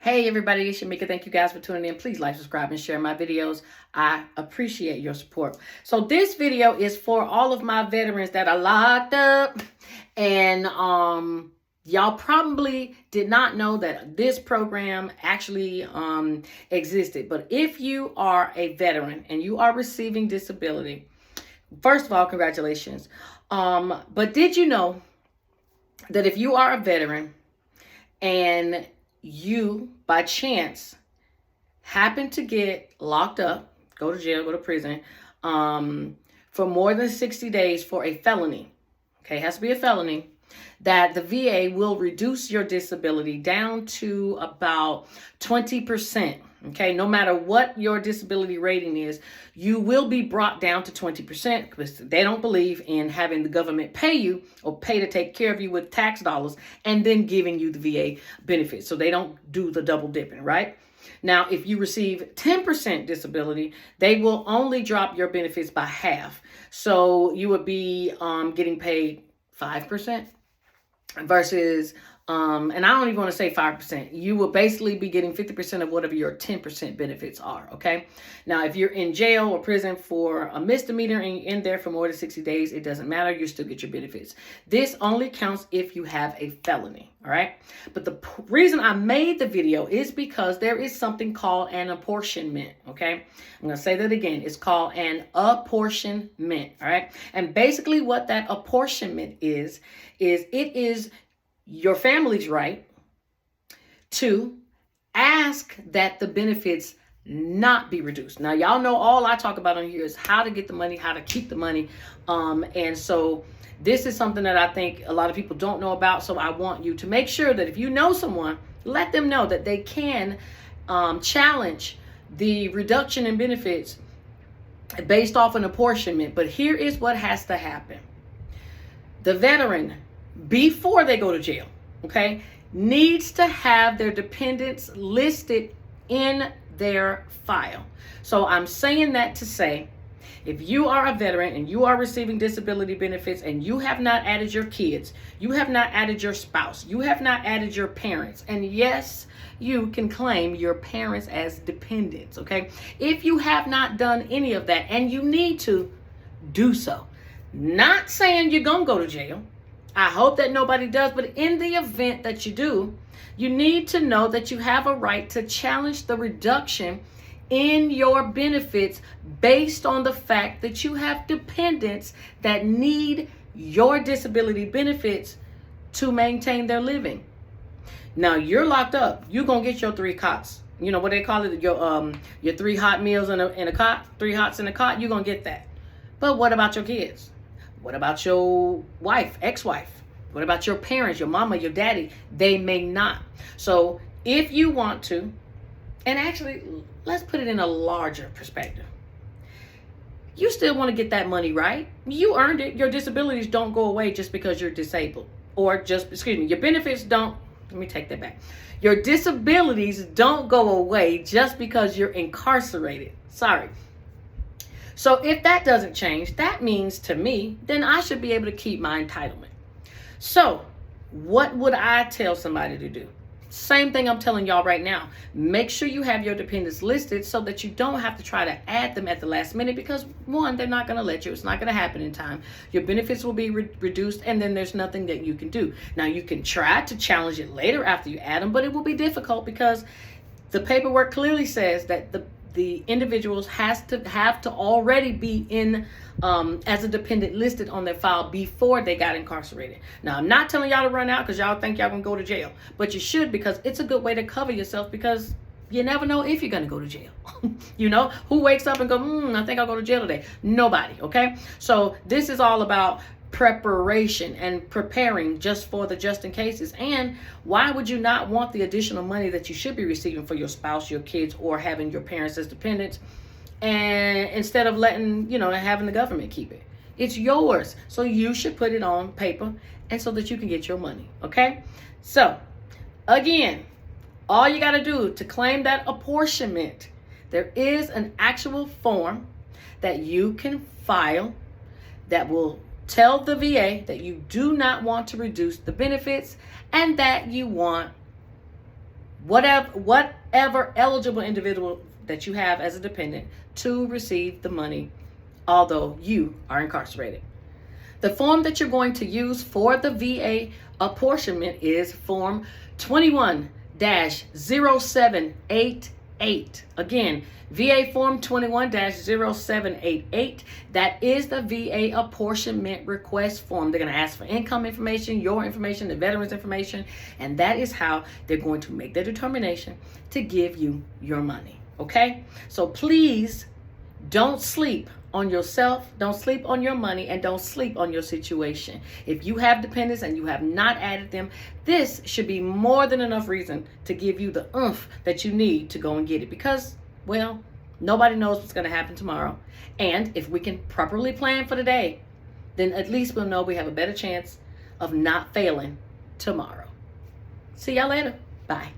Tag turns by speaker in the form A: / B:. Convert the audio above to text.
A: Hey everybody, it's Shamika. Thank you guys for tuning in. Please like, subscribe, and share my videos. I appreciate your support. So this video is for all of my veterans that are locked up. And y'all probably did not know that this program actually existed. But if you are a veteran and you are receiving disability, first of all, congratulations. But did you know that if you are a veteran and you, by chance, happen to get locked up, go to jail, go to prison, for more than 60 days for a felony, okay, it has to be a felony, that the VA will reduce your disability down to about 20%. Okay, no matter what your disability rating is, you will be brought down to 20% because they don't believe in having the government pay you or pay to take care of you with tax dollars and then giving you the VA benefits. So they don't do the double dipping, right? Now, if you receive 10% disability, they will only drop your benefits by half. So you would be getting paid 5% versus and I don't even want to say 5%. You will basically be getting 50% of whatever your 10% benefits are, okay? Now, if you're in jail or prison for a misdemeanor and you're in there for more than 60 days, it doesn't matter. You still get your benefits. This only counts if you have a felony, all right? But the reason I made the video is because there is something called an apportionment, okay? I'm going to say that again. It's called an apportionment, all right? And basically what that apportionment is it is your family's right to ask that the benefits not be reduced. Now, y'all know all I talk about on here is how to get the money, how to keep the money. And so this is something that I think a lot of people don't know about. So I want you to make sure that if you know someone, let them know that they can challenge the reduction in benefits based off an apportionment. But here is what has to happen. The veteran, before they go to jail, okay, needs to have their dependents listed in their file. So I'm saying that to say, if you are a veteran and you are receiving disability benefits and you have not added your kids, you have not added your spouse, you have not added your parents, and yes, you can claim your parents as dependents, okay? If you have not done any of that and you need to, do so. Not saying you're gonna go to jail. I hope that nobody does, but in the event that you do, you need to know that you have a right to challenge the reduction in your benefits based on the fact that you have dependents that need your disability benefits to maintain their living. Now, you're locked up. You're going to get your 3 cots. You know what they call it? Your 3 hot meals in a cot, 3 hots in a cot. You're going to get that. But what about your kids? What about your wife, ex-wife? What about your parents, your mama, your daddy? They may not. So if you want to, and actually, let's put it in a larger perspective. You still want to get that money, right? You earned it. Your disabilities don't go away just because you're disabled. Or just, your benefits don't, let me take that back. Your disabilities don't go away just because you're incarcerated. Sorry. So if that doesn't change, that means to me, then I should be able to keep my entitlement. So what would I tell somebody to do? Same thing I'm telling y'all right now. Make sure you have your dependents listed so that you don't have to try to add them at the last minute because, one, they're not going to let you. It's not going to happen in time. Your benefits will be reduced, and then there's nothing that you can do. Now, you can try to challenge it later after you add them, but it will be difficult because the paperwork clearly says that the individuals have to already be in as a dependent listed on their file before they got incarcerated. Now, I'm not telling y'all to run out because y'all think y'all gonna go to jail, but you should because it's a good way to cover yourself because you never know if you're gonna go to jail. You know, who wakes up and go, I think I'll go to jail today? Nobody, okay? So this is all about preparation and preparing just for the just in cases. And why would you not want the additional money that you should be receiving for your spouse, your kids, or having your parents as dependents, and instead of letting, having the government keep it? It's yours. So you should put it on paper and so that you can get your money. Okay. So again, all you got to do to claim that apportionment, there is an actual form that you can file that will tell the VA that you do not want to reduce the benefits and that you want whatever eligible individual that you have as a dependent to receive the money, although you are incarcerated. The form that you're going to use for the VA apportionment is Form 21-0788. Again, VA Form 21-0788. That is the VA apportionment request form. They're going to ask for income information, your information, the veteran's information, and that is how they're going to make their determination to give you your money. Okay? So please don't sleep on yourself, don't sleep on your money, and don't sleep on your situation. If you have dependents and you have not added them, this should be more than enough reason to give you the oomph that you need to go and get it, because, well, nobody knows what's going to happen tomorrow. And if we can properly plan for the day, then at least we'll know we have a better chance of not failing tomorrow. See y'all later. Bye.